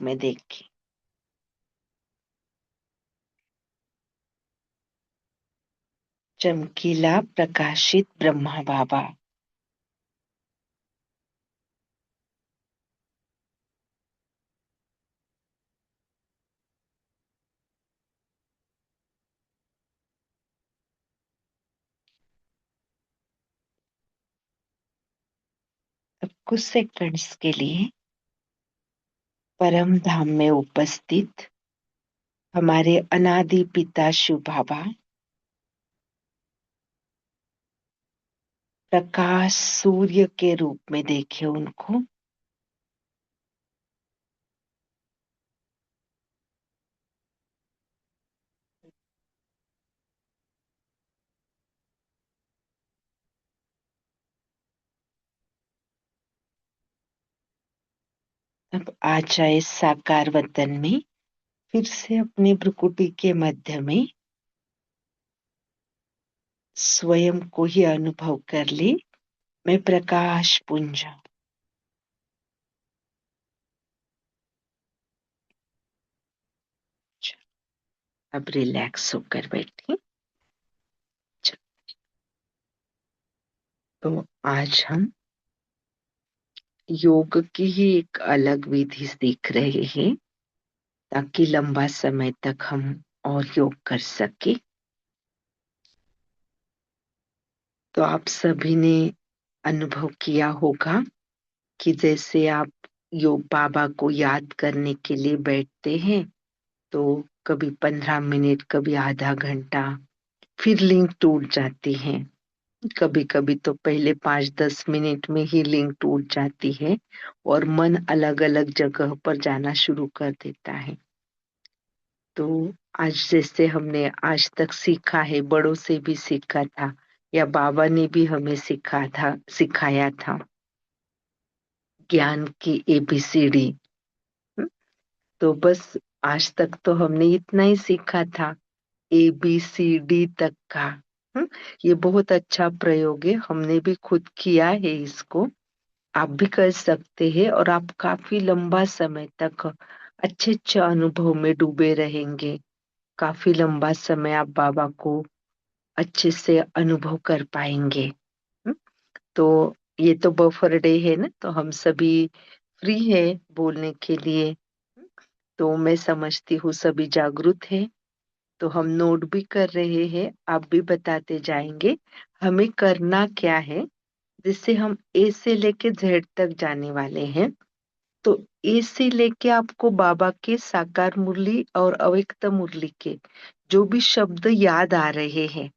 में देखें। चमकीला प्रकाशित ब्रह्मा बाबा, अब कुछ सेकंड्स के लिए परम धाम में उपस्थित हमारे अनादि पिता शिव बाबा प्रकाश सूर्य के रूप में देखें उनको। अब आ जाए साकार वतन में, फिर से अपनी भ्रुकुटी के मध्य में स्वयं को ही अनुभव कर ले, मैं प्रकाश पुंज। अब रिलैक्स होकर बैठे। तो आज हम योग की ही एक अलग विधि सीख रहे हैं, ताकि लंबा समय तक हम और योग कर सके। तो आप सभी ने अनुभव किया होगा कि जैसे आप योग बाबा को याद करने के लिए बैठते हैं, तो कभी 15 मिनट, कभी आधा घंटा, फिर लिंक टूट जाती है। कभी कभी तो पहले 5-10 मिनट में ही लिंक टूट जाती है और मन अलग अलग जगह पर जाना शुरू कर देता है। तो आज जैसे हमने आज तक सीखा है, बड़ों से भी सीखा था या बाबा ने भी हमें सिखाया था ज्ञान की एबीसीडी। तो बस आज तक तो हमने इतना ही सीखा था, ABCD तक का। हम्म, ये बहुत अच्छा प्रयोग है, हमने भी खुद किया है इसको। आप भी कर सकते हैं और आप काफी लंबा समय तक अच्छे अच्छे अनुभव में डूबे रहेंगे। काफी लंबा समय आप बाबा को अच्छे से अनुभव कर पाएंगे। हम्म, तो ये तो बफर डे है ना, तो हम सभी फ्री है बोलने के लिए। तो मैं समझती हूँ सभी जागरूक है, तो हम नोट भी कर रहे हैं, आप भी बताते जाएंगे हमें करना क्या है, जिससे हम ए से लेके जेड तक जाने वाले हैं। तो ए से लेके आपको बाबा के साकार मुरली और अव्यक्त मुरली के जो भी शब्द याद आ रहे हैं,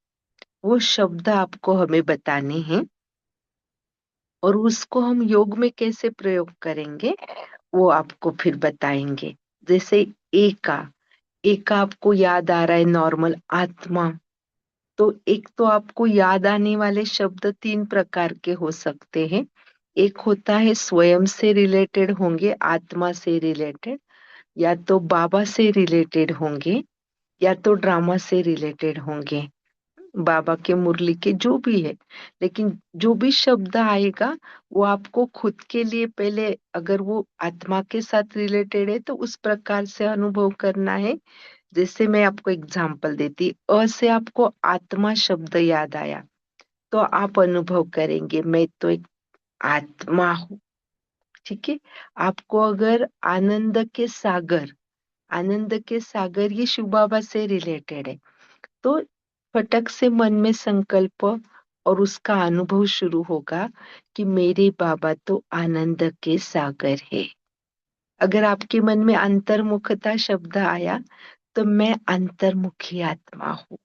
वो शब्द आपको हमें बताने हैं और उसको हम योग में कैसे प्रयोग करेंगे वो आपको फिर बताएंगे। जैसे ए का एक आपको याद आ रहा है नॉर्मल आत्मा, तो एक तो आपको याद आने वाले शब्द 3 प्रकार के हो सकते हैं। एक होता है स्वयं से रिलेटेड होंगे, आत्मा से रिलेटेड, या तो बाबा से रिलेटेड होंगे, या तो ड्रामा से रिलेटेड होंगे, बाबा के मुरली के जो भी है। लेकिन जो भी शब्द आएगा वो आपको खुद के लिए पहले, अगर वो आत्मा के साथ रिलेटेड है तो उस प्रकार से अनुभव करना है। जैसे मैं आपको एग्जांपल देती, अ से आपको आत्मा शब्द याद आया, तो आप अनुभव करेंगे मैं तो एक आत्मा हूँ। ठीक है। आपको अगर आनंद के सागर ये शिव बाबा से रिलेटेड है, तो फटक से मन में संकल्प और उसका अनुभव शुरू होगा कि मेरे बाबा तो आनंद के सागर है। अगर आपके मन में अंतर्मुखता शब्द आया, तो मैं अंतर्मुखी आत्मा हूँ।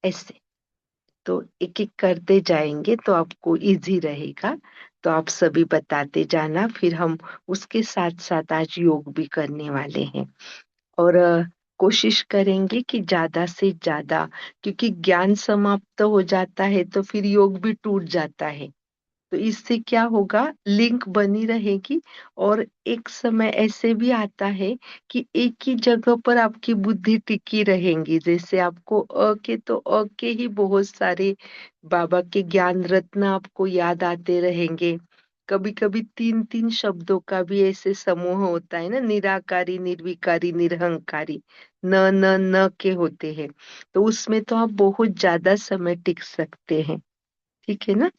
ऐसे तो एक एक करते जाएंगे तो आपको इजी रहेगा। तो आप सभी बताते जाना, फिर हम उसके साथ साथ आज योग भी करने वाले हैं। और कोशिश करेंगे कि ज्यादा से ज्यादा, क्योंकि ज्ञान समाप्त हो जाता है तो फिर योग भी टूट जाता है। तो इससे क्या होगा, लिंक बनी रहेगी। और एक समय ऐसे भी आता है कि एक ही जगह पर आपकी बुद्धि टिकी रहेंगी। जैसे आपको अ के ही बहुत सारे बाबा के ज्ञान रत्न आपको याद आते रहेंगे। कभी कभी तीन तीन शब्दों का भी ऐसे समूह होता है ना, निराकारी, निर्विकारी, निरहंकारी, न न न के होते हैं। तो उसमें तो आप बहुत ज्यादा समय टिक सकते हैं। ठीक है ना?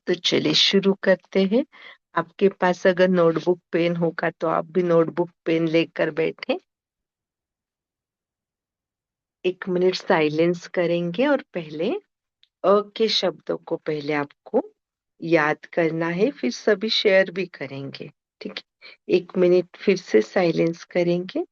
तो चलिए शुरू करते हैं। आपके पास अगर नोटबुक पेन होगा तो आप भी नोटबुक पेन लेकर बैठे। 1 मिनट साइलेंस करेंगे और पहले अ के शब्दों को पहले आपको याद करना है, फिर सभी शेयर भी करेंगे। ठीक है? 1 मिनट फिर से साइलेंस करेंगे।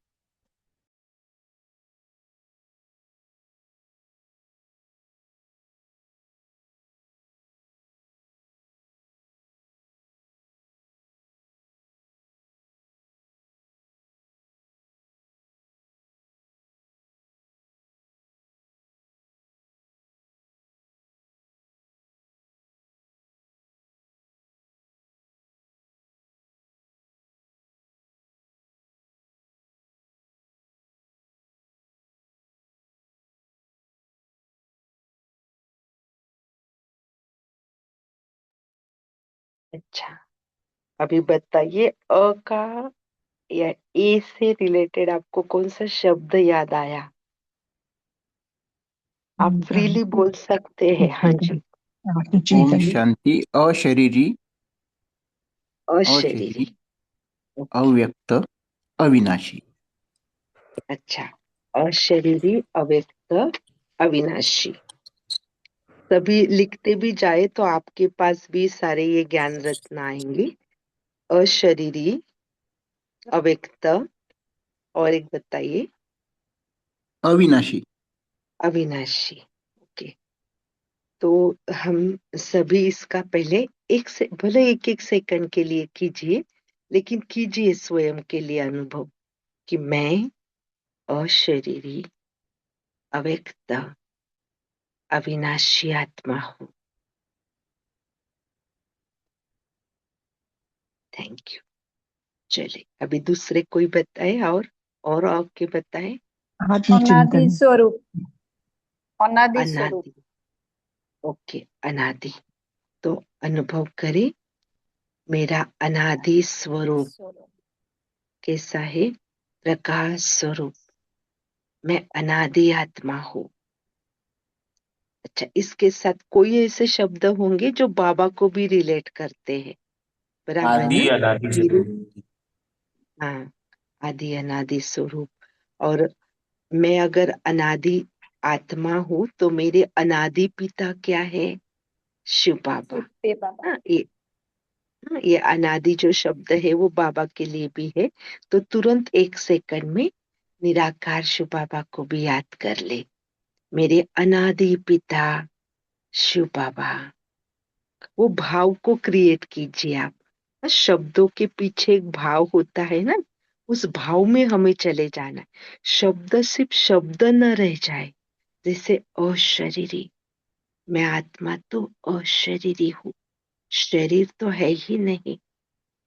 अच्छा, अभी बताइए अ का या ए से रिलेटेड आपको कौन सा शब्द याद आया? आप फ्रीली बोल सकते हैं। हाँ जी। ओम शांति। अशरीरी, अशरीरी। अशरीरी, ओके। अव्यक्त, अविनाशी। अच्छा, अशरीरी, अव्यक्त, अविनाशी। सभी लिखते भी जाए तो आपके पास भी सारे ये ज्ञान रत्न आएंगे। अशरीरी, अव्यक्त, और एक बताइए। अविनाशी। अविनाशी। ओके। तो हम सभी इसका पहले एक से भले एक एक सेकंड के लिए कीजिए, लेकिन कीजिए स्वयं के लिए अनुभव कि मैं अशरीरी, अव्यक्त, अविनाशी आत्मा हूँ। Thank you. चलिए अभी दूसरे कोई बताए और आपके बताए। अनादि स्वरूप। अनादि स्वरूप। अनादि। ओके, अनादि। तो अनुभव करें, मेरा अनादि स्वरूप कैसा है? प्रकाश स्वरूप। मैं अनादि आत्मा हूँ। अच्छा, इसके साथ कोई ऐसे शब्द होंगे जो बाबा को भी रिलेट करते हैं, बराबर आदि ना? अनादि मेरे, स्वरूप। हाँ, आदि अनादि स्वरूप। और मैं अगर अनादि आत्मा हूँ तो मेरे अनादि पिता क्या है? शिव बाबा। पे बाबा। ये अनादि जो शब्द है वो बाबा के लिए भी है। तो तुरंत 1 सेकंड में निराकार शिव बाबा को भी याद कर ले। मेरे अनादि पिता शिव बाबा। वो भाव को क्रिएट कीजिए आप। शब्दों के पीछे एक भाव होता है ना, उस भाव में हमें चले जाना है। शब्द सिर्फ शब्द न रह जाए। जैसे अशरीरी, मैं आत्मा तो अशरीरी हूँ, शरीर तो है ही नहीं।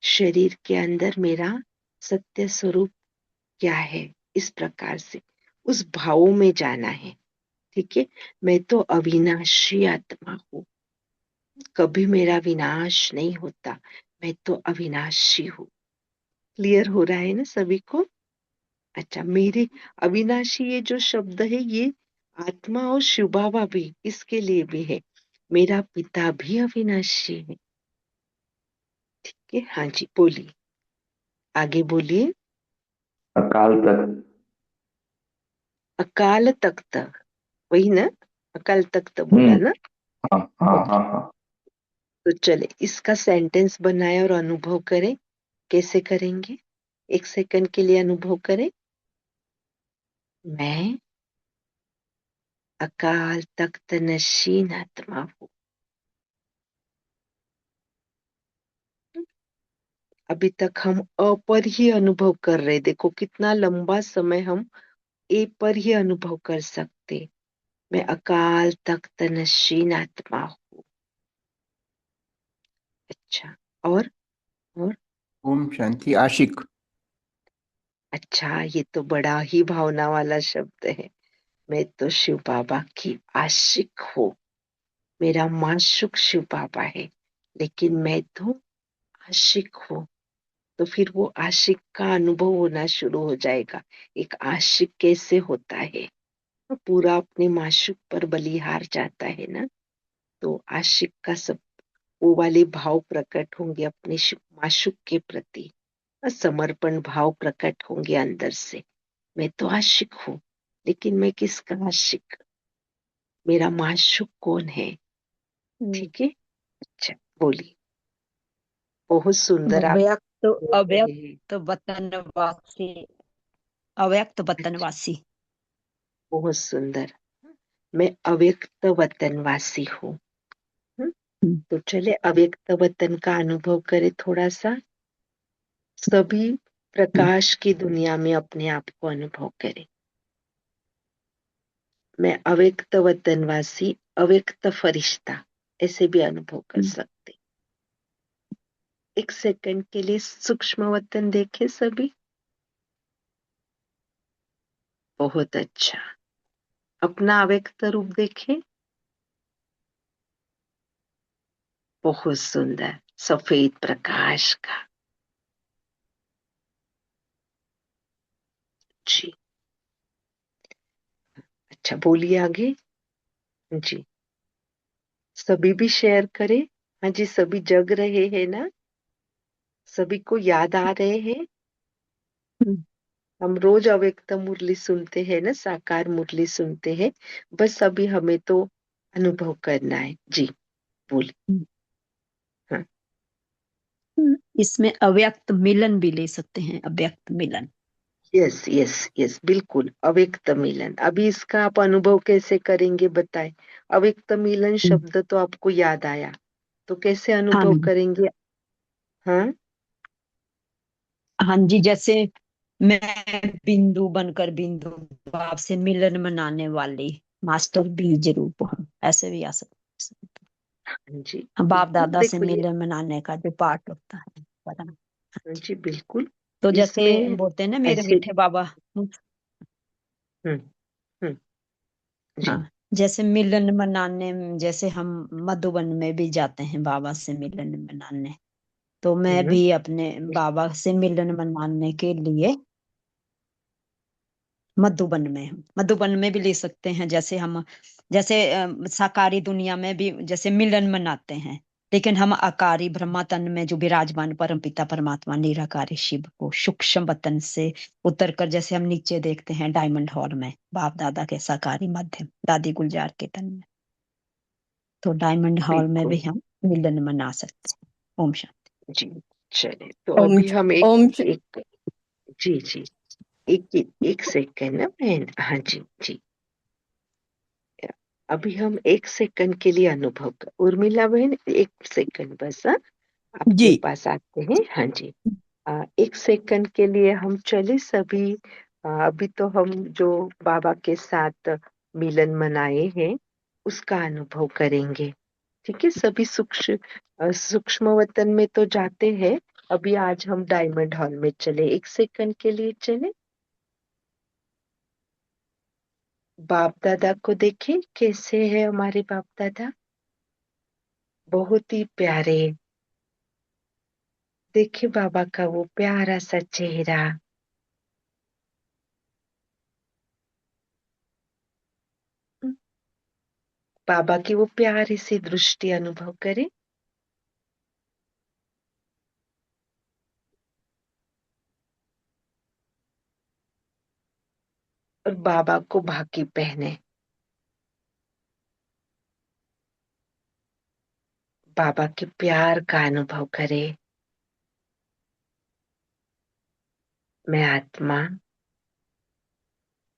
शरीर के अंदर मेरा सत्य स्वरूप क्या है? इस प्रकार से उस भाव में जाना है। ठीक है? मैं तो अविनाशी आत्मा हूँ, कभी मेरा विनाश नहीं होता। मैं तो अविनाशी हूँ। क्लियर हो रहा है ना सभी को? अच्छा, मेरे अविनाशी ये जो शब्द है ये आत्मा और शिव बाबा भी इसके लिए भी है। मेरा पिता भी अविनाशी है। ठीक है? हाँ जी, बोलिए, आगे बोलिए। अकाल तख्त। अकाल तख्त, वही ना? अकाल तख्त बोला हम्म। ना? हाँ हाँ ओके। हाँ हाँ। तो चले इसका सेंटेंस बनाए और अनुभव करें। कैसे करेंगे? 1 सेकंड के लिए अनुभव करें। मैं अकाल तख्त नशीन आत्मा हूँ। अभी तक हम अ पर ही अनुभव कर रहे। देखो कितना लंबा समय हम ए पर ही अनुभव कर सकते। मैं अकाल तख्त नशीन आत्मा हूँ। अच्छा, और ओम शांति। आशिक। अच्छा, ये तो बड़ा ही भावना वाला शब्द है। मैं तो शिव बाबा की आशिक हूँ। मेरा माशूक शिव बाबा है। लेकिन मैं तो आशिक हूँ। तो फिर वो आशिक का अनुभव होना शुरू हो जाएगा। एक आशिक कैसे होता है, वो पूरा अपने माशूक पर बलिहार जाता है ना। तो आशिक का सब वो वाले भाव प्रकट होंगे अपने माशूक के प्रति, समर्पण भाव प्रकट होंगे अंदर से। मैं तो आशिक हूँ, लेकिन मैं किसका आशिक, मेरा माशूक कौन है। ठीक है, अच्छा बोलिए। बहुत सुंदर आप अव्यक्त बोल रहे हैं। अव्यक्त वतनवासी, अव्यक्त अच्छा, वतनवासी। बहुत सुंदर। मैं अव्यक्त वतनवासी हूँ। हम्म, हम्म, तो चले अव्यक्त वतन का अनुभव करें थोड़ा सा। सभी हम्म, प्रकाश की दुनिया में अपने आप को अनुभव करें। मैं अव्यक्त वतनवासी, अव्यक्त फरिश्ता, ऐसे भी अनुभव कर हम्म। सकते। एक सेकंड के लिए सूक्ष्म वतन देखे सभी। बहुत अच्छा। अपना अव्यक्त रूप देखे। बहुत सुंदर, सफेद प्रकाश का। जी, अच्छा बोलिए आगे। जी, सभी भी शेयर करें। हाँ जी, सभी जग रहे हैं ना, सभी को याद आ रहे हैं। हम्म। हम रोज अव्यक्त मुरली सुनते हैं ना, साकार मुरली सुनते हैं। बस अभी हमें तो अनुभव करना है। जी बोलिए। हाँ, इसमें अव्यक्त मिलन भी ले सकते हैं, अव्यक्त मिलन। यस यस यस, बिल्कुल अव्यक्त मिलन। अभी इसका आप अनुभव कैसे करेंगे बताएं। अव्यक्त मिलन हम्म। शब्द तो आपको याद आया, तो कैसे हाँ अनुभव जी, करेंगे। हाँ, हाँ जी। जैसे मैं बिंदु बनकर बिंदु भाव से मिलन मनाने वाली मास्टर बीज रूप हूँ, ऐसे भी आ सकते। हाँ जी बाप बिल्कुल, दादा से देखो ये। मिलन मनाने का जो पाठ होता है, पता नहीं। हाँ जी बिल्कुल। तो जैसे इसमें बोलते हैं ना मेरे ऐसे। मीठे बाबा। हम्म हम्म, जी। हाँ, जैसे मिलन मनाने जैसे हम मधुबन में भी जाते हैं बाबा से मिलन मनाने, तो मैं हम्म, भी अपने बाबा से मिलन मनाने के लिए मधुबन में हूँ। मधुबन में भी ले सकते हैं, जैसे हम जैसे साकारी दुनिया में भी जैसे मिलन मनाते हैं, लेकिन हम आकारी ब्रह्मा तन में जो विराजमान परम पिता परमात्मा निराकारी शिव को सूक्ष्म वतन से उतर कर जैसे हम नीचे देखते हैं डायमंड हॉल में बाप दादा के साकारी माध्यम दादी गुलजार के तन में, तो डायमंड हॉल में भी बिल्कुल। हम मिलन मना सकते हैं। ओम शांति। जी, चले तो ओम अभी हम एक ओम एक जी जी, एक सेकंड ना बहन। हाँ जी जी, अभी हम एक सेकंड के लिए अनुभव कर, उर्मिला बहन एक सेकंड बस। हाँ, जी। आपके पास आते हैं। हाँ जी, एक सेकंड के लिए हम चले सभी। अभी तो हम जो बाबा के साथ मिलन मनाए हैं उसका अनुभव करेंगे। ठीक है, सभी सूक्ष्म वतन में तो जाते हैं। अभी आज हम डायमंड हॉल में चले, एक सेकंड के लिए चले। बाप दादा को देखें कैसे है हमारे बाप दादा, बहुत ही प्यारे। देखिए बाबा का वो प्यारा सा चेहरा। बाबा की वो प्यारी सी दृष्टि अनुभव करें। और बाबा को भाकी पहने। बाबा के प्यार का अनुभव करें। मैं आत्मा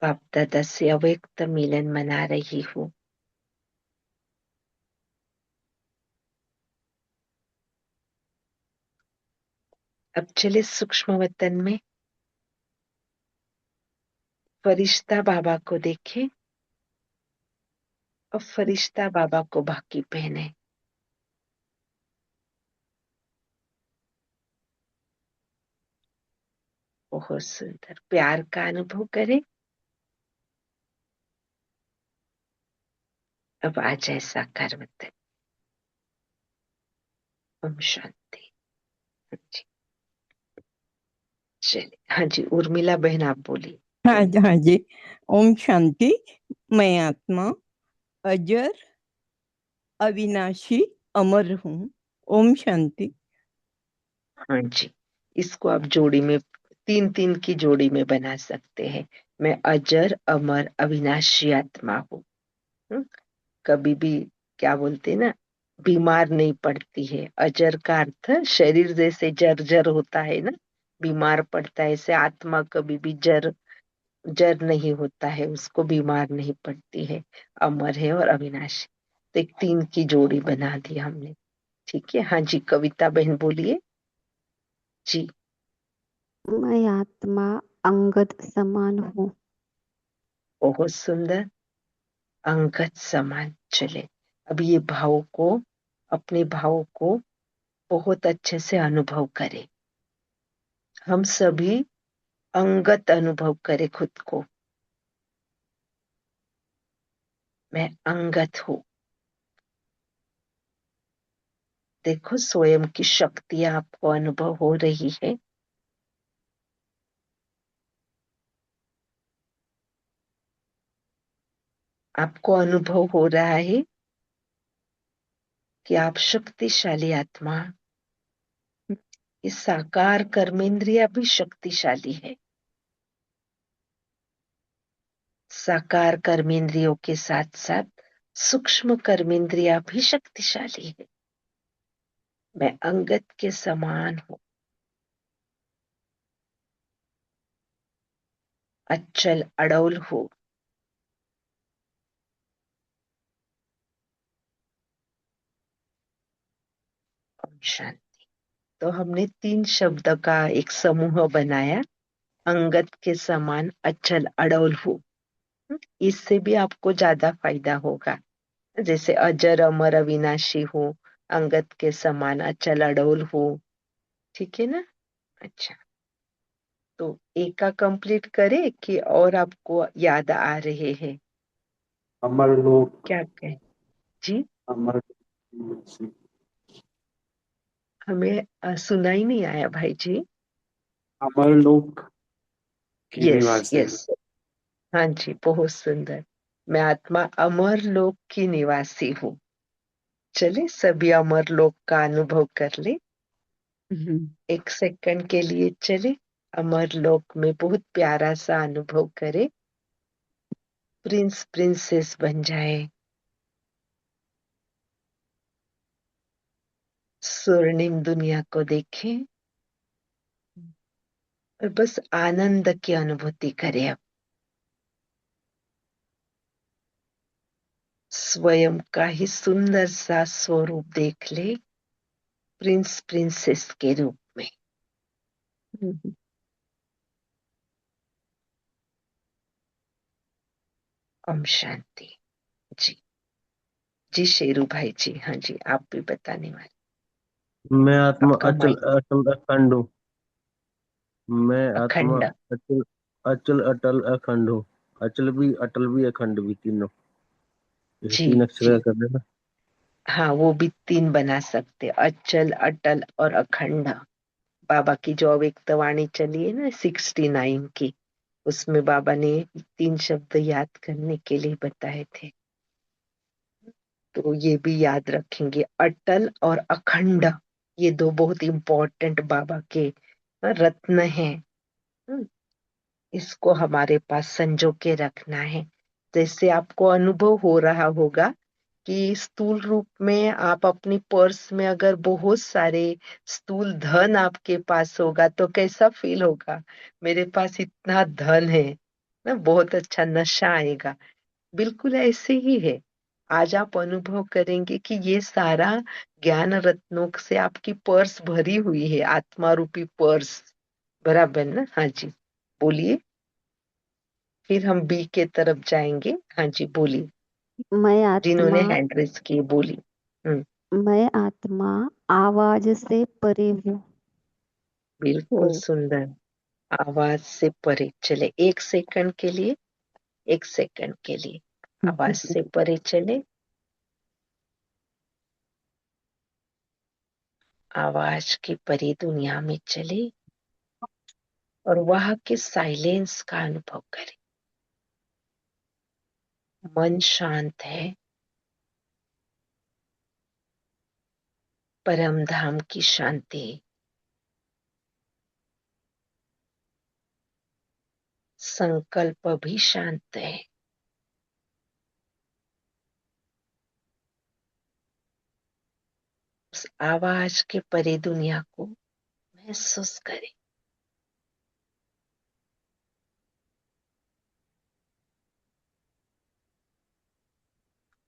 बाप दादा से अव्यक्त मिलन मना रही हूँ। अब चले सूक्ष्म वतन में, फरिश्ता बाबा को देखें और फरिश्ता बाबा को भाकी पहने। बहुत सुंदर प्यार का अनुभव करें। अब आ जाए साकार वतन। ओम शांति। हाँ जी, चलिए। हाँ जी, उर्मिला बहन आप बोलिए। हाँ जी। ओम शांति। मैं आत्मा अजर अविनाशी अमर हूँ। ओम शांति। हाँ जी, इसको आप जोड़ी में 3-3 की जोड़ी में बना सकते हैं। मैं अजर अमर अविनाशी आत्मा हूँ। कभी भी क्या बोलते हैं ना, बीमार नहीं पड़ती है। अजर का अर्थ शरीर जैसे जर्जर होता है ना, बीमार पड़ता है, ऐसे आत्मा कभी भी जर जर नहीं होता है, उसको बीमार नहीं पड़ती है। अमर है और अविनाशी। तो एक 3 की जोड़ी बना दी हमने। ठीक है। हाँ जी, कविता बहन बोलिए जी। मैं आत्मा अंगद समान हूँ। बहुत सुंदर। अंगद समान। चले, अब ये भाव को, अपने भाव को बहुत अच्छे से अनुभव करें। हम सभी अंगत अनुभव करें खुद को। मैं अंगत हूँ। देखो स्वयं की शक्तियां आपको अनुभव हो रही है। आपको अनुभव हो रहा है कि आप शक्तिशाली आत्मा। इस साकार कर्मेंद्रिया भी शक्तिशाली है। साकार कर्मेंद्रियों के साथ साथ सूक्ष्म कर्मेंद्रिया भी शक्तिशाली है। मैं अंगत के समान हूँ। अचल अडौल हूँ। ओम शांति। तो हमने 3 शब्द का एक समूह बनाया। अंगत के समान अचल अडौल हूँ। इससे भी आपको ज्यादा फायदा होगा। जैसे अजर अमर अविनाशी हूँ, अंगत के समान अचल अडौल हूँ। ठीक है ना। अच्छा, तो एक का कंप्लीट करें कि और आपको याद आ रहे हैं? अमर लोक। क्या कहें जी? अमर। हमें सुना ही नहीं आया भाई जी। अमर लोक की यस निवासी हूँ। यस। हाँ जी, बहुत सुंदर। मैं आत्मा अमर लोक की निवासी हूँ। चले सभी अमर लोक का अनुभव कर ले। 1 सेकंड के लिए चले अमर लोक में बहुत प्यारा सा अनुभव करे। प्रिंस प्रिंसेस बन जाए। स्वर्णिम दुनिया को देखें और बस आनंद की अनुभूति करें। अब स्वयं का ही सुंदर सा स्वरूप देख ले, प्रिंस प्रिंसेस के रूप में। ओम शांति। जी जी शेरू भाई जी। हाँ जी, आप भी बताने वाले। मैं आत्मा आपका अचल माइक। अटल अखंड हूँ। मैं आत्मा अखंड। अचल अचल अटल अखंड हूँ। अटल भी अखंड भी तीनों। ये जी 3 अक्षर जी। कर देना। हाँ, वो भी 3 बना सकते, अचल अटल और अखंड। बाबा की जो अव्यक्तवाणी चली है ना 69 की, उसमें बाबा ने 3 शब्द याद करने के लिए बताए थे। तो ये भी याद रखेंगे, अटल और अखंड। ये 2 बहुत इंपॉर्टेंट बाबा के रत्न हैं। इसको हमारे पास संजो के रखना है। जैसे आपको अनुभव हो रहा होगा कि स्थूल रूप में आप अपनी पर्स में अगर बहुत सारे स्थूल धन आपके पास होगा तो कैसा फील होगा? मेरे पास इतना धन है ना, बहुत अच्छा नशा आएगा। बिल्कुल ऐसे ही है। आज आप अनुभव करेंगे कि ये सारा ज्ञान रत्नों से आपकी पर्स भरी हुई है, आत्मा रूपी पर्स। बराबर ना? हाँ जी, बोलिए। फिर हम बी के तरफ जाएंगे। हाँ जी, बोलिए। मैं जिन्होंने आत्मा हैंड रेस किए बोली। मैं आत्मा आवाज से परे हूँ। बिल्कुल सुंदर। आवाज से परे। चले 1 सेकंड के लिए, 1 सेकंड के लिए आवाज से परे चले। आवाज की परी दुनिया में चले और वहां के साइलेंस का अनुभव करें। मन शांत है, परम धाम की शांति, संकल्प भी शांत है। उस आवाज के परे दुनिया को महसूस करें।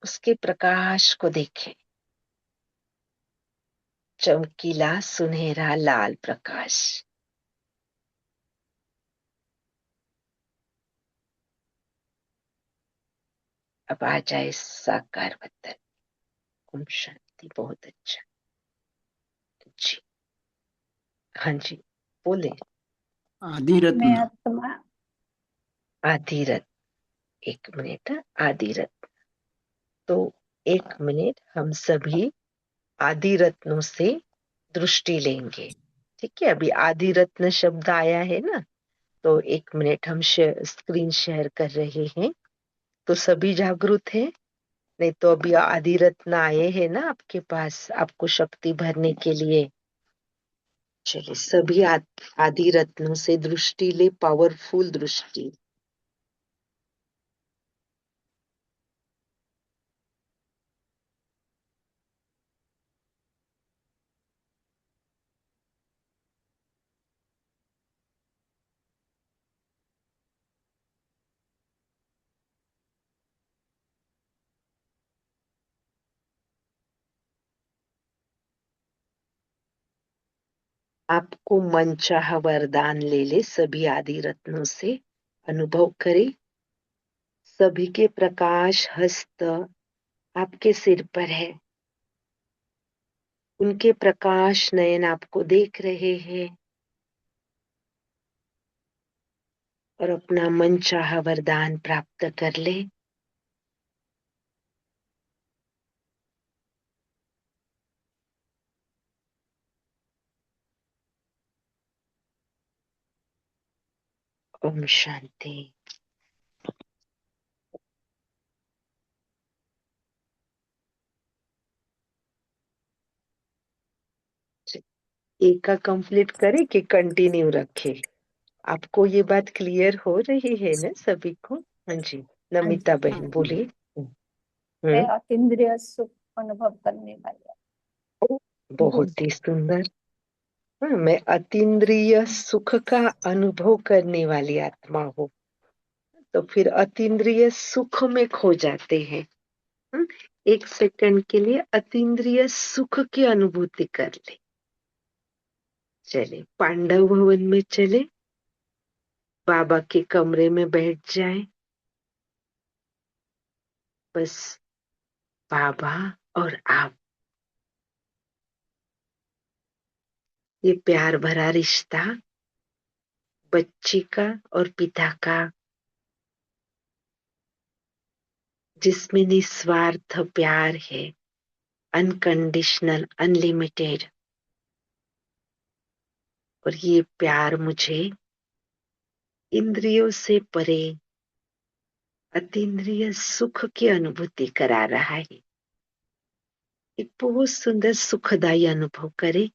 उसके प्रकाश को देखें, चमकीला सुनहरा लाल प्रकाश। अब आ जाए साकार वतन। ओम शांति। बहुत अच्छा जी। हाँ जी, बोले। आदिरत्न। मैं आत्मा आदिरत, एक मिनट। आदिरत, तो एक मिनट हम सभी आदि रत्नों से दृष्टि लेंगे। ठीक है, अभी आदि रत्न शब्द आया है ना, तो एक मिनट हम स्क्रीन शेयर कर रहे हैं, तो सभी जागरूक हैं। नहीं तो अभी आदि रत्न आए हैं ना आपके पास, आपको शक्ति भरने के लिए। चलिए सभी आदि रत्नों से दृष्टि ले, पावरफुल दृष्टि। आपको मनचाहा वरदान ले ले, सभी आदि रत्नों से अनुभव करें। सभी के प्रकाश हस्त आपके सिर पर है, उनके प्रकाश नयन आपको देख रहे हैं और अपना मनचाहा वरदान प्राप्त कर ले। ओम शांति। एक का कंप्लीट करे कि कंटिन्यू रखे? आपको ये बात क्लियर हो रही है ना सभी को? हाँ जी, नमिता बहन बोलिए। मैं अतीन्द्रिय सुख अनुभव करने वाली हूँ। बहुत ही सुंदर। मैं अतीन्द्रिय सुख का अनुभव करने वाली आत्मा हूँ। तो फिर अतीन्द्रिय सुख में खो जाते हैं। एक सेकंड के लिए अतीन्द्रिय सुख की अनुभूति कर ले। चले पांडव भवन में चले, बाबा के कमरे में बैठ जाए। बस बाबा और आप, ये प्यार भरा रिश्ता बच्ची का और पिता का, जिसमें निस्वार्थ प्यार है, अनकंडीशनल, अनलिमिटेड। और ये प्यार मुझे इंद्रियों से परे अतीन्द्रिय सुख की अनुभूति करा रहा है। एक बहुत सुंदर सुखदायी अनुभव करे।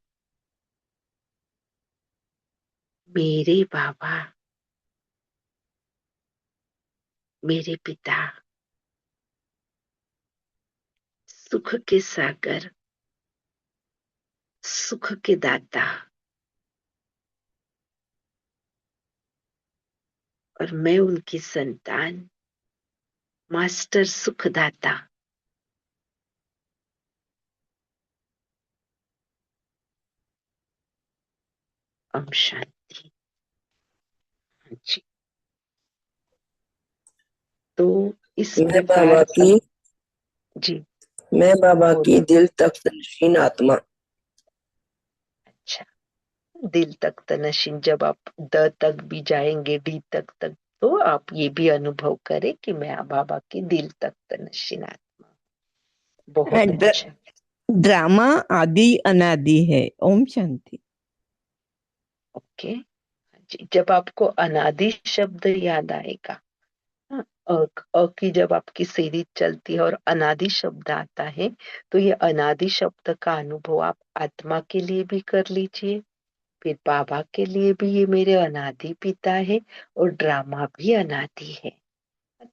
मेरे बाबा, मेरे पिता, सुख के सागर, सुख के दाता, और मैं उनकी संतान, मास्टर सुखदाता। ओम शांति। हाँ जी, तो इस मैं प्रकार बाबा की जी मैं बाबा की बोलिए। दिल तक नशीन आत्मा। अच्छा, दिल तक तनशीन, जब आप द तक भी जाएंगे, डी तक तो आप ये भी अनुभव करें कि मैं बाबा की दिल तक तनशीन आत्मा। बहुत द अच्छा। ड्रामा आदि अनादि है। ओम शांति। ओके जी। जब आपको अनादि शब्द याद आएगा, हाँ, की जब आपकी सीढ़ी चलती है और अनादि शब्द आता है, तो ये अनादि शब्द का अनुभव आप आत्मा के लिए भी कर लीजिए, फिर बाबा के लिए भी ये मेरे अनादि पिता है और ड्रामा भी अनादि है।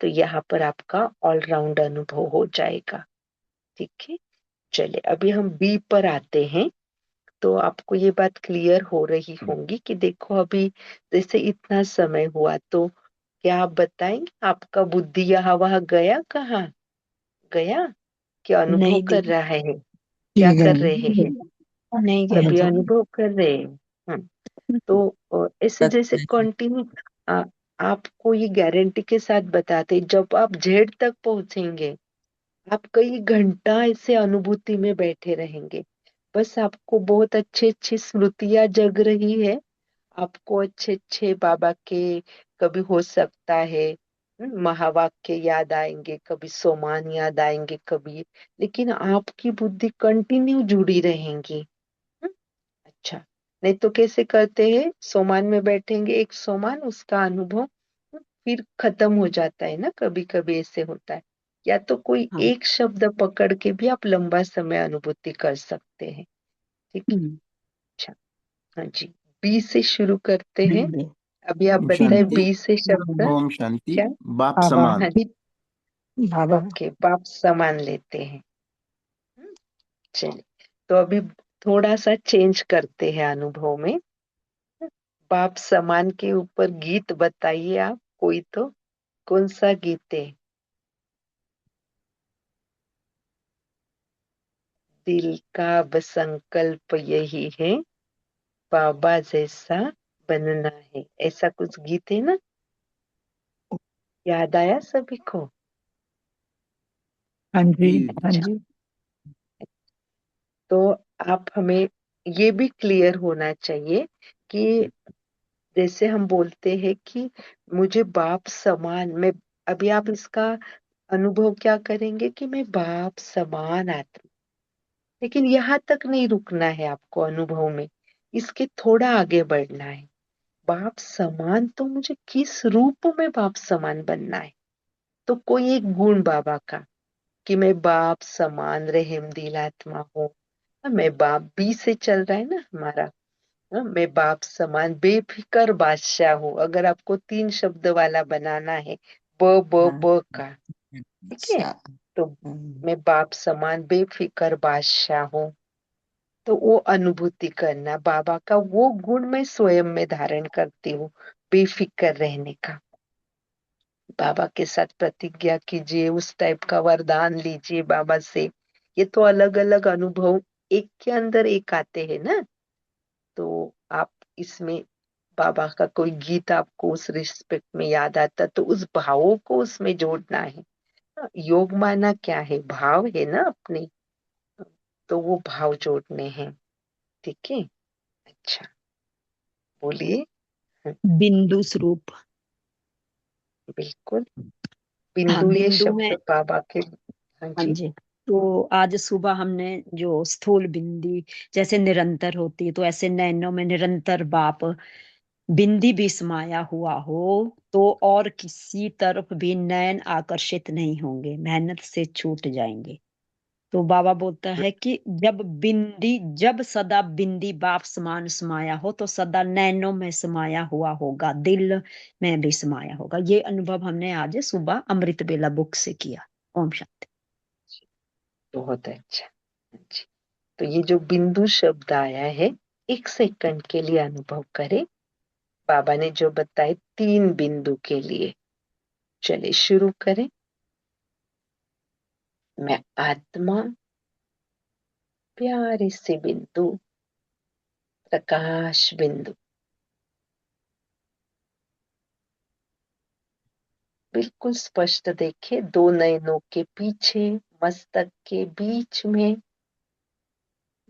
तो यहाँ पर आपका ऑलराउंड अनुभव हो जाएगा। ठीक है, चलिए अभी हम बी पर आते हैं। तो आपको ये बात क्लियर हो रही होंगी कि देखो अभी जैसे इतना समय हुआ, तो क्या आप बताएंगे आपका बुद्धि यहाँ वहां गया, कहाँ गया, क्या अनुभव नहीं कर दी, रहा है, क्या कर रहे हैं? नहीं गया अभी जी। अनुभव कर रहे हैं। तो ऐसे जैसे कंटिन्यू आपको ये गारंटी के साथ बताते, जब आप जेड तक पहुंचेंगे, आप कई घंटा ऐसे अनुभूति में बैठे रहेंगे। बस आपको बहुत अच्छी अच्छी स्मृतियां जग रही है, आपको अच्छे अच्छे बाबा के, कभी हो सकता है महावाक्य याद आएंगे, कभी सोमान याद आएंगे, कभी, लेकिन आपकी बुद्धि कंटिन्यू जुड़ी रहेंगी। अच्छा, नहीं तो कैसे करते हैं, सोमान में बैठेंगे, एक सोमान उसका अनुभव फिर खत्म हो जाता है ना, कभी कभी ऐसे होता है। या तो कोई हाँ। एक शब्द पकड़ के भी आप लंबा समय अनुभूति कर सकते हैं। ठीक है, अच्छा, हाँ जी, बी से शुरू करते हैं। बिल्ली। अभी आप ओम बताए शांति। बी से शब्द ओम शांति। क्या? बाप बाबा। समान। हाँ जी, बाबा। ओके, बाप समान लेते हैं। हम्म, चलिए, तो अभी थोड़ा सा चेंज करते हैं अनुभव में। बाप समान के ऊपर गीत बताइए आप कोई, तो कौन सा गीत है? दिल का अब संकल्प यही है, बाबा जैसा बनना है, ऐसा कुछ गीत है ना, याद आया सभी को? हाँ जी। जी। हाँ अच्छा, जी। तो आप हमें ये भी क्लियर होना चाहिए कि जैसे हम बोलते हैं कि मुझे बाप समान, मैं, अभी आप इसका अनुभव क्या करेंगे कि मैं बाप समान आत्मा, लेकिन यहाँ तक नहीं रुकना है आपको अनुभव में, इसके थोड़ा आगे बढ़ना है। बाप समान, तो मुझे किस रूप में बाप समान बनना है? तो कोई एक गुण बाबा का, कि मैं बाप समान रहम दिल आत्मा हूँ। मैं बाप बी से चल रहा है ना हमारा। मैं बाप समान बेफिकर बादशाह हूँ, अगर आपको 3 शब्द वाला बनाना है, ब ब हाँ। ब का, ठीक है, अच्छा। तो मैं बाप समान बेफिकर बादशाह हूँ। तो वो अनुभूति करना, बाबा का वो गुण मैं स्वयं में धारण करती हूँ, बेफिक्र रहने का। बाबा के साथ प्रतिज्ञा कीजिए, उस टाइप का वरदान लीजिए बाबा से। ये तो अलग अलग अनुभव एक के अंदर एक आते हैं ना, तो आप इसमें बाबा का कोई गीत आपको उस रिस्पेक्ट में याद आता, तो उस भावों को उसमें जोड़ना है। योग माना क्या है, भाव है ना अपने, तो वो भाव जोड़ने हैं। ठीक है, अच्छा, बोलिए। बिंदु स्वरूप। बिल्कुल, हाँ, बिंदु ये बिंदु में। शब्द बाबा के, हाँ हाँ जी, जी। तो आज सुबह हमने जो स्थूल बिंदी जैसे निरंतर होती है, तो ऐसे नैनों में निरंतर बाप बिंदी भी समाया हुआ हो, तो और किसी तरफ भी नैन आकर्षित नहीं होंगे, मेहनत से छूट जाएंगे। तो बाबा बोलता है कि जब सदा बिंदी बाप समान समाया हो, तो सदा नैनों में समाया हुआ होगा, दिल में भी समाया होगा। ये अनुभव हमने आज सुबह अमृत बेला बुक से किया। ओम शांति। बहुत अच्छा। हाँ जी, तो ये जो बिंदु शब्द आया है, 1 सेकंड के लिए अनुभव करें। बाबा ने जो बताए 3 बिंदु के लिए, चलिए शुरू करें। मैं आत्मा, प्यारे से बिंदु, प्रकाश बिंदु, बिल्कुल स्पष्ट देखे, 2 नयनों के पीछे, मस्तक के बीच में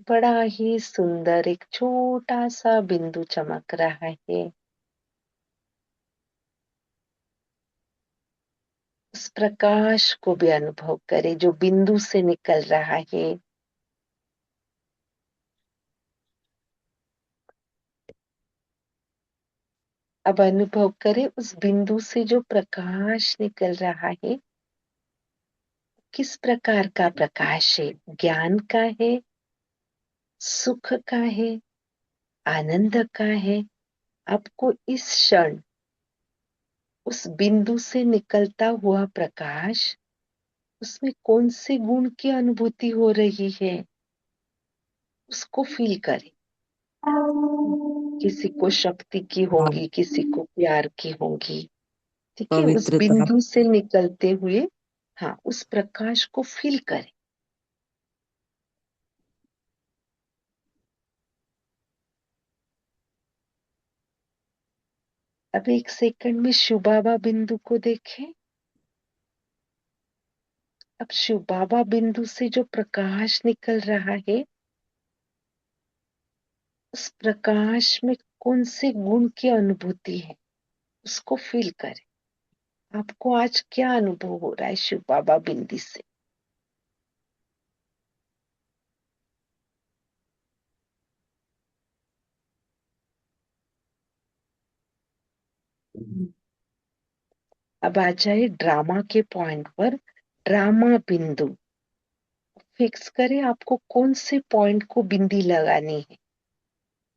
बड़ा ही सुंदर एक छोटा सा बिंदु चमक रहा है। उस प्रकाश को भी अनुभव करें जो बिंदु से निकल रहा है। अब अनुभव करें उस बिंदु से जो प्रकाश निकल रहा है, किस प्रकार का प्रकाश है? ज्ञान का है, सुख का है, आनंद का है? आपको इस क्षण उस बिंदु से निकलता हुआ प्रकाश, उसमें कौन से गुण की अनुभूति हो रही है, उसको फील करें। किसी को शक्ति की होगी, किसी को प्यार की होगी, ठीक है। उस पवित्रता। बिंदु से निकलते हुए, हाँ, उस प्रकाश को फील करें। अब एक सेकंड में शिव बाबा बिंदु को देखें। अब शिव बाबा बिंदु से जो प्रकाश निकल रहा है, उस प्रकाश में कौन से गुण की अनुभूति है, उसको फील करें। आपको आज क्या अनुभव हो रहा है शिव बाबा बिंदु से? अब आ जाए ड्रामा के पॉइंट पर। ड्रामा बिंदु फिक्स करें। आपको कौन से पॉइंट को बिंदी लगानी है,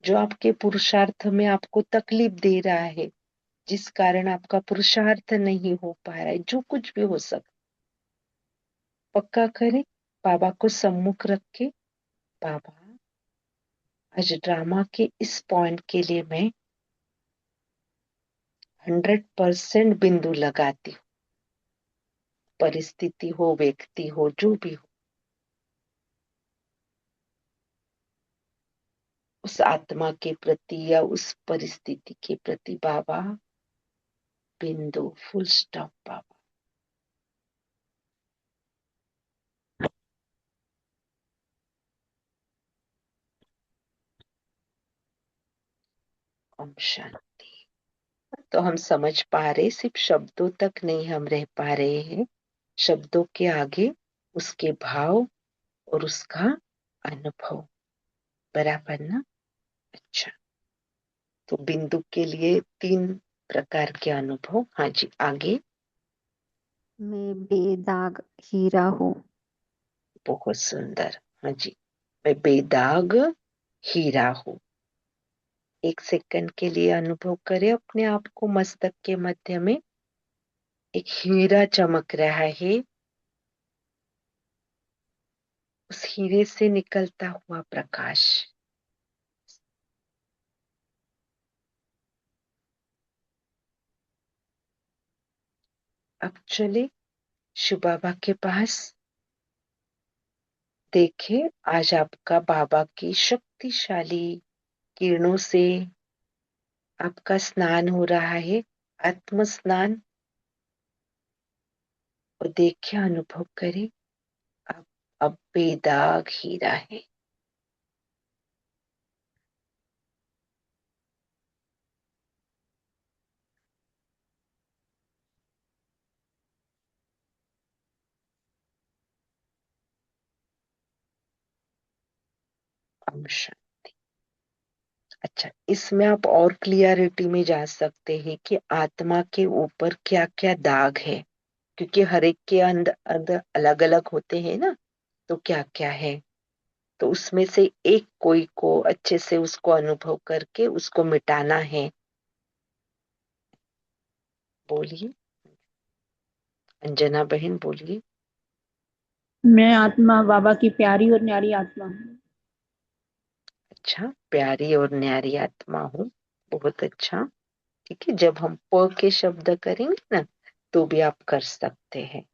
जो आपके पुरुषार्थ में आपको तकलीफ दे रहा है, जिस कारण आपका पुरुषार्थ नहीं हो पा रहा है, जो कुछ भी हो सकता, पक्का करें। बाबा को सम्मुख रख के, बाबा आज ड्रामा के इस पॉइंट के लिए मैं 100% बिंदु लगाती हूँ। परिस्थिति हो, व्यक्ति हो, जो भी हो, उस आत्मा के प्रति या उस परिस्थिति के प्रति बाबा बिंदु, फुल स्टॉप बाबा। ओम शांति। तो हम समझ पा रहे, सिर्फ शब्दों तक नहीं हम रह पा रहे हैं, शब्दों के आगे उसके भाव और उसका अनुभव। बराबर ना? अच्छा, तो बिंदु के लिए 3 प्रकार के अनुभव। हाँ जी, आगे। मैं बेदाग हीरा हूँ। बहुत सुंदर। हाँ जी, मैं बेदाग हीरा हूँ। एक सेकंड के लिए अनुभव करें अपने आप को, मस्तक के मध्य में एक हीरा चमक रहा है, उस हीरे से निकलता हुआ प्रकाश। अब चले शिव बाबा के पास। देखे आज आपका बाबा की शक्तिशाली किरणों से आपका स्नान हो रहा है, आत्म स्नान। और देखिए, अनुभव करें, अब बेदाग हीरा है। ओम शांति। अच्छा, इसमें आप और क्लियरिटी में जा सकते हैं कि आत्मा के ऊपर क्या क्या दाग है, क्योंकि हर एक के अंदर अलग अलग होते हैं ना, तो क्या क्या है, तो उसमें से एक कोई को अच्छे से उसको अनुभव करके उसको मिटाना है। बोलिए अंजना बहन, बोलिए। मैं आत्मा बाबा की प्यारी और न्यारी आत्मा हूँ। अच्छा, प्यारी और न्यारी आत्मा हूँ, बहुत अच्छा। ठीक है, जब हम प के शब्द करेंगे ना, तो भी आप कर सकते हैं।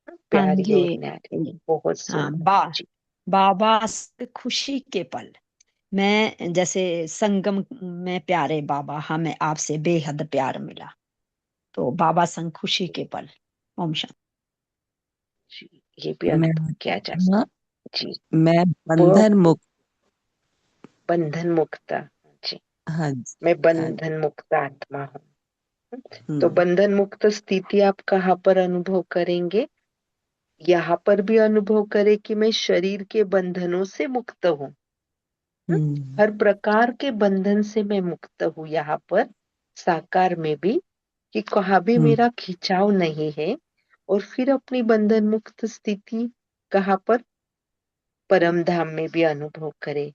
हाँ प्यारी और जी। न्यारी, बहुत हाँ, सुंदर जी। बाबा से खुशी के पल। मैं जैसे संगम में प्यारे बाबा, हमें आपसे बेहद प्यार मिला, तो बाबा संग खुशी के पल। ओम शांति। जी, ये भी मैं अनुभव किया जा आत्मा, सकता जी। मैं प बंधन मुक्त। बंधन मुक्त जी, हाँ जी, मैं हाँ जी। बंधन मुक्त आत्मा हूँ। तो हम्म, बंधन मुक्त स्थिति आप कहाँ पर अनुभव करेंगे? यहाँ पर भी अनुभव करें कि मैं शरीर के बंधनों से मुक्त हूँ। हम्म, हर प्रकार के बंधन से मैं मुक्त हूँ यहाँ पर। साकार में भी, कि कहाँ भी मेरा खिंचाव नहीं है, और फिर अपनी बंधन मुक्त स्थिति कहाँ पर, परम धाम में भी अनुभव करे।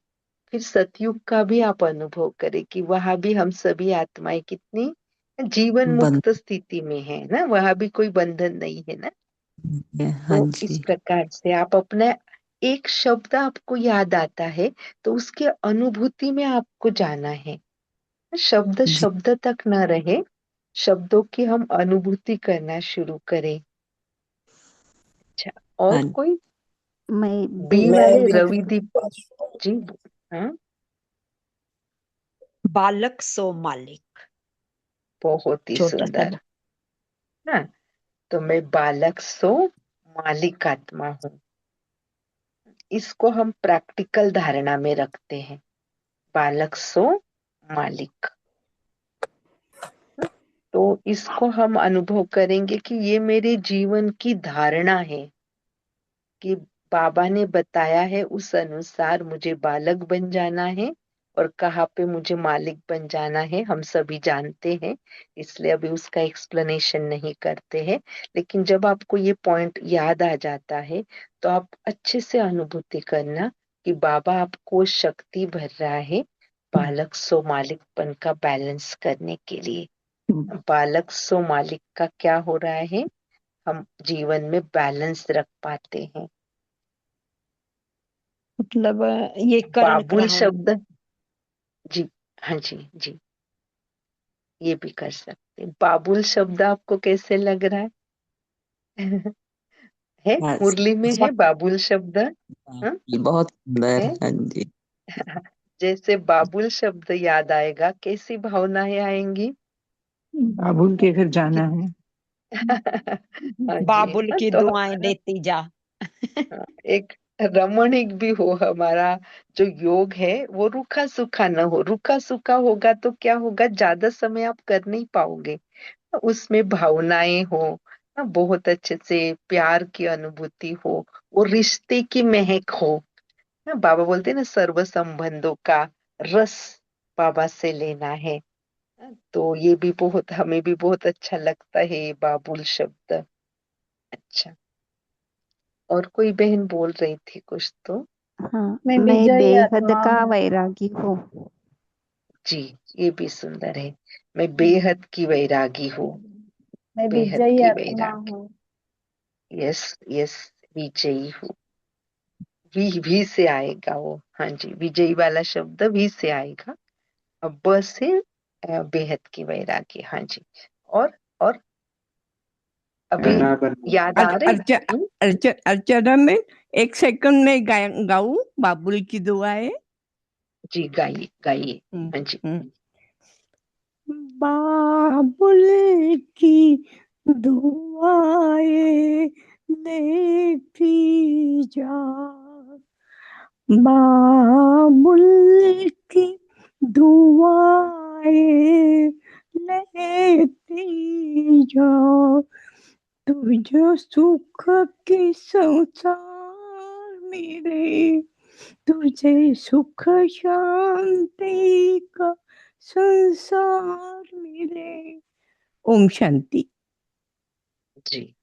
फिर सतयुग का भी आप अनुभव करें कि वहां भी हम सभी आत्माएं कितनी जीवन मुक्त स्थिति में है ना, वहां भी कोई बंधन नहीं है ना। हाँ तो इस जी। प्रकार से आप अपना एक शब्द आपको याद आता है तो उसके अनुभूति में आपको जाना है। शब्द जी। शब्द तक न रहे, शब्दों की हम अनुभूति करना शुरू करें। अच्छा, और हाँ कोई मैं बी मैं वाले बेहद रविदीप जी? हाँ, बालक सो मालिक, बहुत ही छोटा सा सुंदर। हाँ, तो मैं बालक सो मालिक आत्मा हूँ। इसको हम प्रैक्टिकल धारणा में रखते हैं, बालक सो मालिक। तो इसको हम अनुभव करेंगे कि ये मेरे जीवन की धारणा है कि बाबा ने बताया है उस अनुसार मुझे बालक बन जाना है, और कहाँ पे मुझे मालिक बन जाना है हम सभी जानते हैं, इसलिए अभी उसका एक्सप्लेनेशन नहीं करते हैं। लेकिन जब आपको ये पॉइंट याद आ जाता है तो आप अच्छे से अनुभूति करना कि बाबा आपको शक्ति भर रहा है बालक सो मालिकपन का बैलेंस करने के लिए। बालक सो मालिक का क्या हो रहा है, हम जीवन में बैलेंस रख पाते हैं। मतलब ये करण बाबुल ग्रहण। शब्द जी, हाँ जी जी, ये भी कर सकते हैं। बाबुल शब्द आपको कैसे लग रहा है? है हाँ मुरली में है बाबुल शब्द? हाँ? जी, बहुत सुंदर। है हाँ जी। जैसे बाबुल शब्द याद आएगा कैसी भावनाएं आएंगी? बाबुल के घर कि जाना है। हाँ जी, बाबुल हाँ, की तो दुआएं हमारा देती जा। एक रमणीक भी हो, हमारा जो योग है वो रूखा सूखा न हो। रूखा सूखा होगा तो क्या होगा, ज्यादा समय आप कर नहीं पाओगे। उसमें भावनाएं हो, बहुत अच्छे से प्यार की अनुभूति हो, वो रिश्ते की महक हो। बाबा बोलते हैं ना, सर्व संबंधों का रस बाबा से लेना है। तो ये भी बहुत, हमें भी बहुत अच्छा लगता है ये बाबुल शब्द। अच्छा, और कोई बहन बोल रही थी कुछ तो? हाँ, मैं मैं विजयी बेहद आत्मा का हूँ। वैरागी हूँ। जी, ये भी सुंदर है। मैं बेहद की वैरागी हूँ। मैं बेहद विजयी की आत्मा वैरागी। हूँ। यस यस, विजयी हूँ। भी से आएगा वो। हाँ जी, विजयी वाला शब्द भी से आएगा। अब ब से बेहद की वैरागी। हाँ जी, और अभी मैं बनना याद आ रहे? अर्चना में एक सेकंड में गाऊं बाबुल की दुआएं। जी, गाइए गाइए। हाँ जी। बाबुल की दुआएं लेती जा, बाबुल की दुआएं लेती जा, तुझे सुख की संसार मिले, तुझे सुख शांति का संसार मिले। ओम शांति। जी,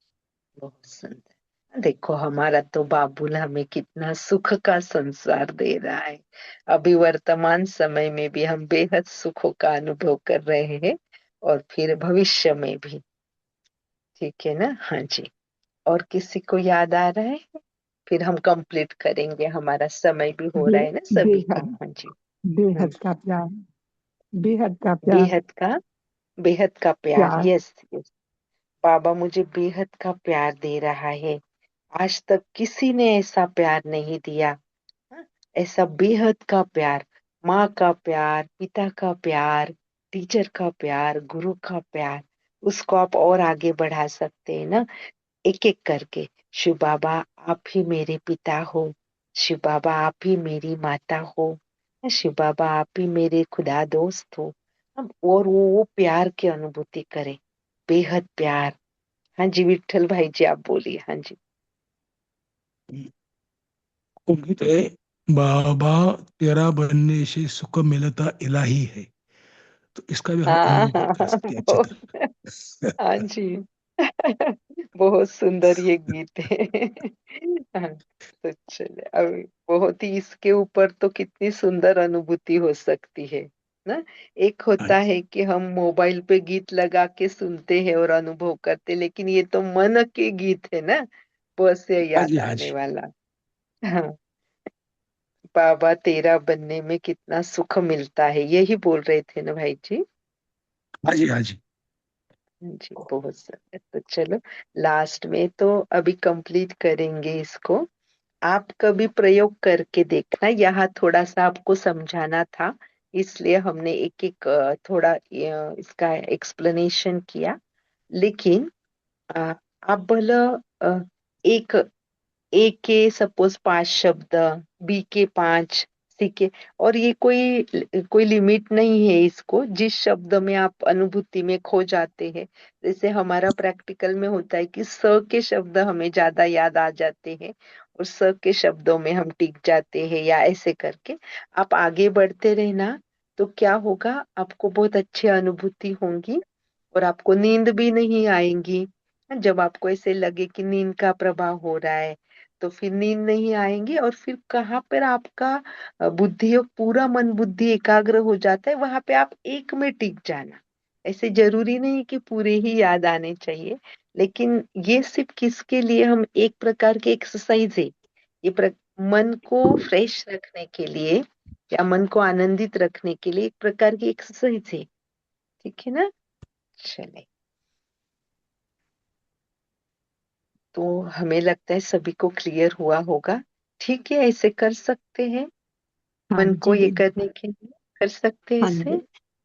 बहुत सुंदर। देखो, हमारा तो बाबुल हमें कितना सुख का संसार दे रहा है। अभी वर्तमान समय में भी हम बेहद सुखों का अनुभव कर रहे हैं, और फिर भविष्य में भी। ठीक है ना? हाँ जी। और किसी को याद आ रहा है? फिर हम कंप्लीट करेंगे, हमारा समय भी हो रहा है ना सभी का। बेहद हाँ जी। बेहद का प्यार, बेहद का प्यार, बेहद का, बेहद का प्यार। प्यार। यस यस, बाबा मुझे बेहद का प्यार दे रहा है। आज तक किसी ने ऐसा प्यार नहीं दिया। हाँ, ऐसा बेहद का प्यार, माँ का प्यार, पिता का प्यार, टीचर का प्यार, गुरु का प्यार, उसको आप और आगे बढ़ा सकते हैं ना, एक एक करके। शिव बाबा, आप ही मेरे पिता हो। शिव बाबा, आप ही मेरी माता हो। शिव बाबा, आप ही मेरे खुदा दोस्त हो। हम और वो प्यार की अनुभूति करें, बेहद प्यार। हाँ जी, विठल भाई जी आप बोलिए। हाँ जी। उम्मीद है बाबा तेरा बनने से सुख मिलता इलाही है। तो इसका भी हम हाँ अनुभव कर सकते हैं अच्छी तरह। हाँ जी। बहुत सुंदर ये गीत है। हाँ, तो चले अब बहुत ही इसके ऊपर तो कितनी सुंदर अनुभूति हो सकती है ना। एक हाँ होता जी, है कि हम मोबाइल पे गीत लगा के सुनते हैं और अनुभव करते, लेकिन ये तो मन के गीत है ना, बस से हाँ याद जी, हाँ आने जी, वाला। हाँ, बाबा तेरा बनने में कितना सुख मिलता है, यही बोल रहे थे ना भाई जी। हाँ जी, हाँ जी। जी बहुत सुंदर। तो चलो लास्ट में तो अभी कंप्लीट करेंगे इसको। आप कभी प्रयोग करके देखना, यहाँ थोड़ा सा आपको समझाना था, इसलिए हमने एक एक थोड़ा इसका एक्सप्लेनेशन किया। लेकिन अ, आप भला अ, एक ए के सपोज 5 शब्द, बी के 5, सी के, और ये कोई कोई लिमिट नहीं है इसको, जिस शब्द में आप अनुभूति में खो जाते हैं। जैसे हमारा प्रैक्टिकल में होता है कि स के शब्द हमें ज्यादा याद आ जाते हैं और स के शब्दों में हम टिक जाते हैं, या ऐसे करके आप आगे बढ़ते रहना। तो क्या होगा, आपको बहुत अच्छी अनुभूति होंगी और आपको नींद भी नहीं आएंगी। जब आपको ऐसे लगे कि नींद का प्रभाव हो रहा है, तो फिर नींद नहीं आएंगी, और फिर कहाँ पर आपका बुद्धि और पूरा मन बुद्धि एकाग्र हो जाता है, वहां पे आप एक में टिक जाना। ऐसे जरूरी नहीं कि पूरे ही याद आने चाहिए, लेकिन ये सिर्फ किसके लिए, हम एक प्रकार के एक्सरसाइज है ये मन को फ्रेश रखने के लिए या मन को आनंदित रखने के लिए एक प्रकार की एक्सरसाइज है। ठीक है ना। चले, तो हमें लगता है सभी को क्लियर हुआ होगा। ठीक है, ऐसे कर सकते हैं, हाँ मन को जी ये दीदी। करने के लिए कर सकते हैं हाँ जी। इसे।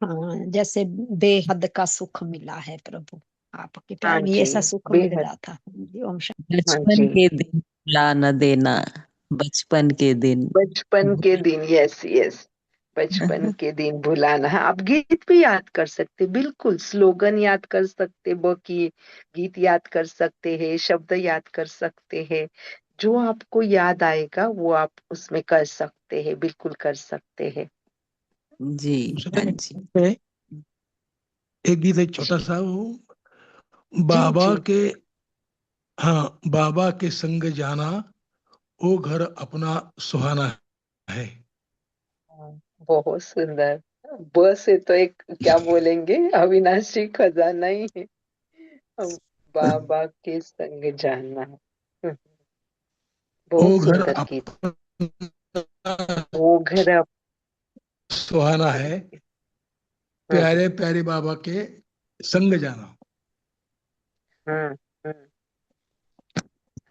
हाँ, जैसे बेहद का सुख मिला है प्रभु, आपके हाँ प्यार में ये जी, ऐसा सुख मिल बेहद। रहा था। हाँ जी, ओम हाँ बचपन जी, के दिन भुला न देना, बचपन के दिन। बचपन के दिन, यस यस, बचपन के दिन भुलाना है। आप गीत भी याद कर सकते, बिल्कुल स्लोगन याद कर सकते, बाकी गीत याद कर सकते हैं, शब्द याद कर सकते हैं, जो आपको याद आएगा वो आप उसमें कर सकते हैं, बिल्कुल कर सकते हैं। जी, दूसरा हाँ एक जी। गीत है, एक गीत है छोटा जी सा, वो जी बाबा जी। के, हाँ, बाबा के संग जाना, वो घर अपना सुहाना है। हाँ, बहुत सुंदर। बस है तो एक क्या बोलेंगे, अविनाशी खजाना ही है। हम बाबा के संग जाना। बहुत वो घर सुंदर गीत। अपना वो घर सुहाना है, हम्म प्यारे प्यारे बाबा के संग जाना। हम्म हम्म।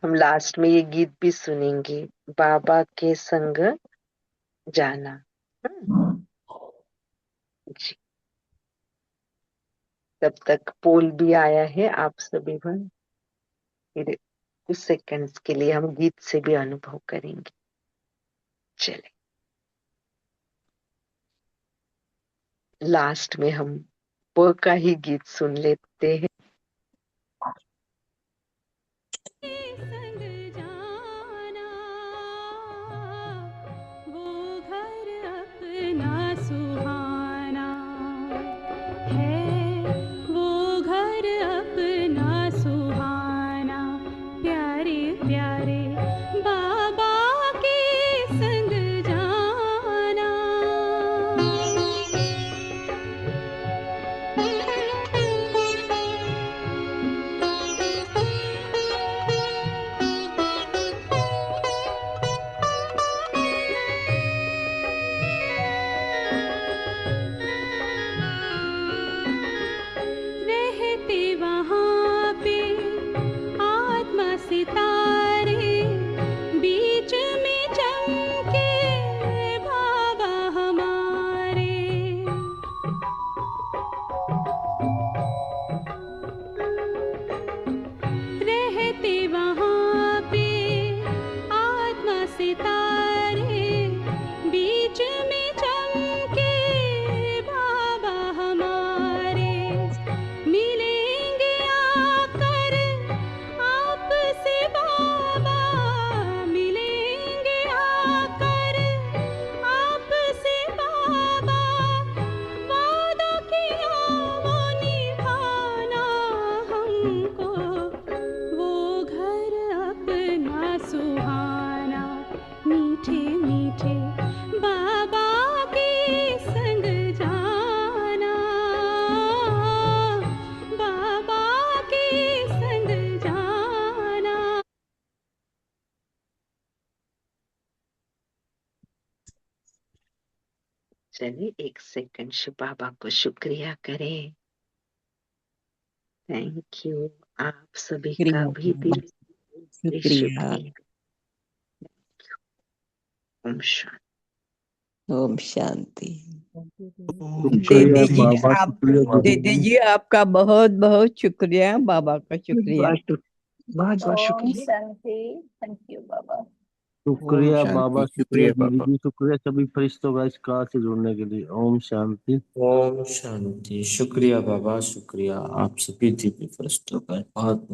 हम लास्ट में ये गीत भी सुनेंगे, बाबा के संग जाना। हम्म, जी। तब तक पोल भी आया है, आप सभी भर फिर कुछ सेकंड्स के लिए हम गीत से भी अनुभव करेंगे। चले, लास्ट में हम प का ही गीत सुन लेते हैं। संग जाना, वो घर अपना सुहाना है, वो घर अपना सुहाना, प्यारे प्यारे बाबा के संग जाना। चलिए 1 सेकंड से बाबा को शुक्रिया करें। Thank you. आप सभी का भी दिल से शुक्रिया। शुक्रिया। ओम शांति। ओम शांति। दीदी जी बाबा आप शुक्रिया दीदी जी आपका बहुत बहुत शुक्रिया, बाबा का शुक्रिया। बहुत बहुत ओम शुक्रिया। शांति। थैंक यू बाबा। शुक्रिया शांति। बाबा, शुक्रिया शुक्रिया दीदी बाबा। जी, शुक्रिया सभी फरिश्तों का इस कार से जुड़ने के लिए। ओम शांति। ओम शांति। शुक्रिया बाबा, शुक्रिया आप सभी दिव्य फरिश्तों का बहुत